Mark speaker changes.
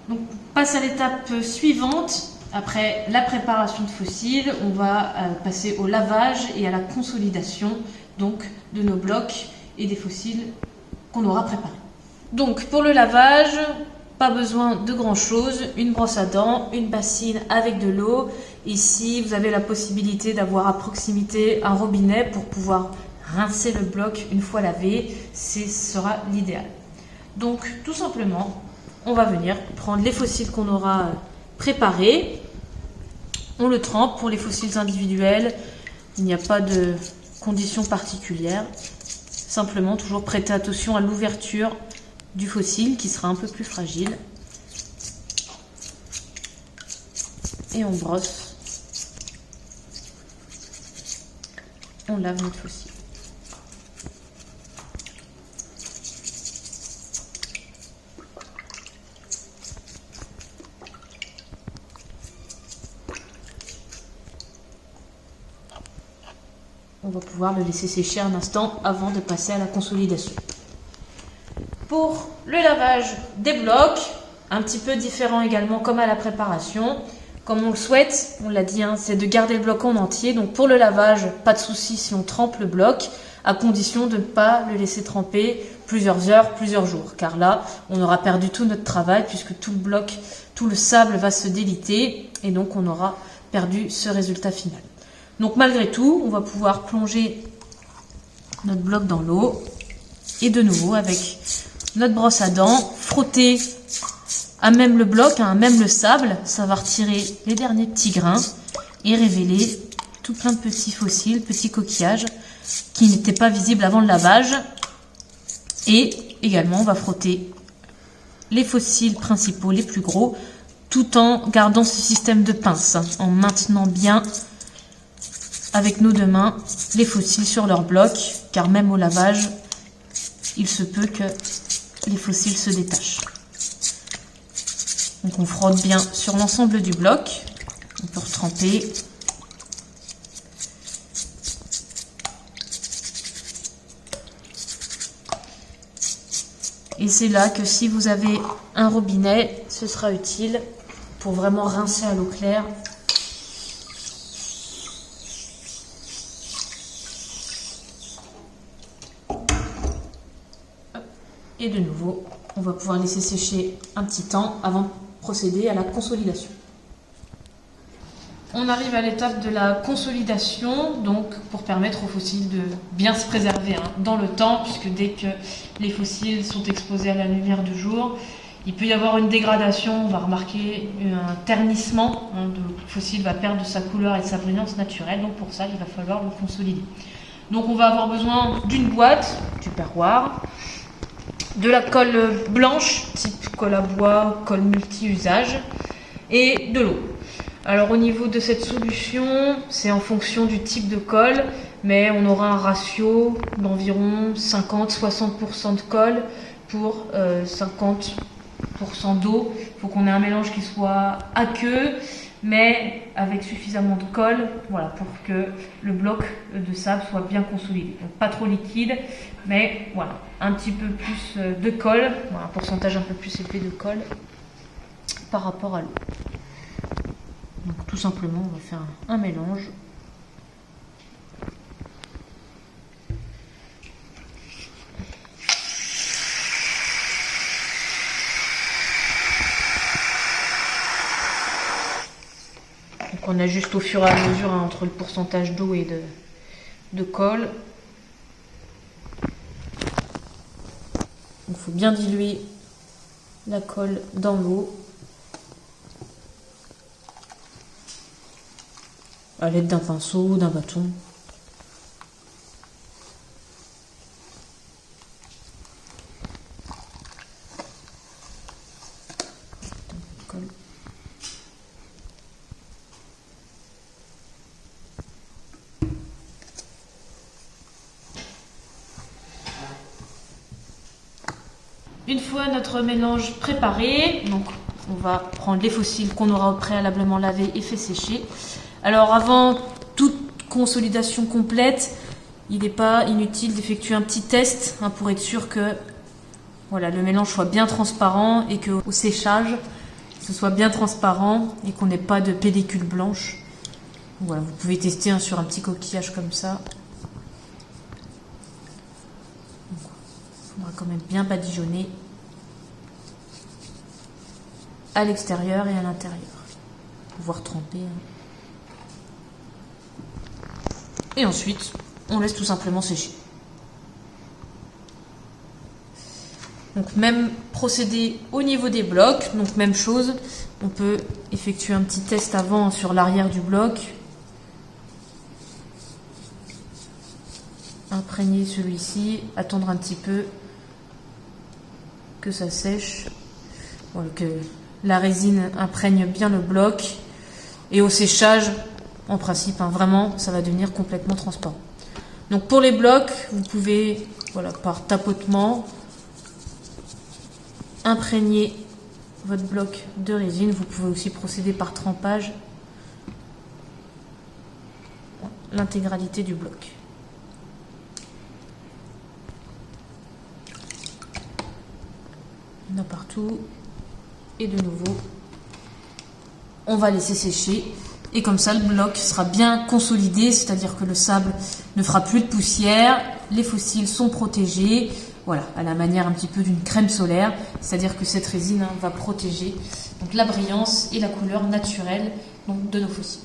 Speaker 1: Donc on passe à l'étape suivante. Après la préparation de fossiles, on va passer au lavage et à la consolidation donc, de nos blocs et des fossiles qu'on aura préparés. Donc pour le lavage, pas besoin de grand chose, une brosse à dents, une bassine avec de l'eau. Ici vous avez la possibilité d'avoir à proximité un robinet pour pouvoir rincer le bloc une fois lavé, ce sera l'idéal. Donc tout simplement, on va venir prendre les fossiles qu'on aura préparés, on le trempe. Pour les fossiles individuels, il n'y a pas de conditions particulières, simplement toujours prêter attention à l'ouverture du fossile qui sera un peu plus fragile. Et on brosse, on lave notre fossile. On va pouvoir le laisser sécher un instant avant de passer à la consolidation. Pour le lavage des blocs, un petit peu différent également comme à la préparation. Comme on le souhaite, on l'a dit, c'est de garder le bloc en entier. Donc pour le lavage, pas de souci si on trempe le bloc, à condition de ne pas le laisser tremper plusieurs heures, plusieurs jours. Car là, on aura perdu tout notre travail puisque tout le bloc, tout le sable va se déliter et donc on aura perdu ce résultat final. Donc malgré tout, on va pouvoir plonger notre bloc dans l'eau et de nouveau avec notre brosse à dents, frotter à même le bloc, à même le sable, ça va retirer les derniers petits grains et révéler tout plein de petits fossiles, petits coquillages qui n'étaient pas visibles avant le lavage. Et également, on va frotter les fossiles principaux, les plus gros, tout en gardant ce système de pince, en maintenant bien avec nos deux mains les fossiles sur leur bloc, car même au lavage, il se peut que les fossiles se détachent. Donc on frotte bien sur l'ensemble du bloc, on peut retremper. Et c'est là que si vous avez un robinet, ce sera utile pour vraiment rincer à l'eau claire. Et de nouveau, on va pouvoir laisser sécher un petit temps avant de procéder à la consolidation. On arrive à l'étape de la consolidation, donc pour permettre aux fossiles de bien se préserver dans le temps, puisque dès que les fossiles sont exposés à la lumière du jour, il peut y avoir une dégradation, on va remarquer un ternissement, le fossile va perdre de sa couleur et de sa brillance naturelle, donc pour ça il va falloir le consolider. Donc on va avoir besoin d'une boîte, du perroir, de la colle blanche, type colle à bois, colle multi-usage, et de l'eau. Alors au niveau de cette solution, c'est en fonction du type de colle, mais on aura un ratio d'environ 50-60% de colle pour 50% d'eau. Il faut qu'on ait un mélange qui soit aqueux, mais avec suffisamment de colle, voilà, pour que le bloc de sable soit bien consolidé. Donc pas trop liquide, mais voilà, un petit peu plus de colle, voilà, un pourcentage un peu plus élevé de colle par rapport à l'eau. Donc tout simplement, on va faire un mélange. Donc on ajuste au fur et à mesure entre le pourcentage d'eau et de colle. Il faut bien diluer la colle dans l'eau à l'aide d'un pinceau ou d'un bâton. Une fois notre mélange préparé, donc on va prendre les fossiles qu'on aura préalablement lavés et fait sécher. Alors avant toute consolidation complète, il n'est pas inutile d'effectuer un petit test pour être sûr que voilà, le mélange soit bien transparent et qu'au séchage, ce soit bien transparent et qu'on n'ait pas de pellicule blanche. Voilà, vous pouvez tester sur un petit coquillage comme ça. Il faudra quand même bien badigeonner à l'extérieur et à l'intérieur. Pouvoir tremper. Et ensuite, on laisse tout simplement sécher. Donc même procédé au niveau des blocs, donc même chose, on peut effectuer un petit test avant sur l'arrière du bloc. Imprégner celui-ci, attendre un petit peu que ça sèche, voilà, que la résine imprègne bien le bloc. Et au séchage, en principe, vraiment, ça va devenir complètement transparent. Donc pour les blocs, vous pouvez, voilà, par tapotement, imprégner votre bloc de résine. Vous pouvez aussi procéder par trempage, l'intégralité du bloc. Il y en a partout. Et de nouveau, on va laisser sécher. Et comme ça, le bloc sera bien consolidé, c'est-à-dire que le sable ne fera plus de poussière, les fossiles sont protégés, voilà, à la manière un petit peu d'une crème solaire, c'est-à-dire que cette résine va protéger donc, la brillance et la couleur naturelle donc, de nos fossiles.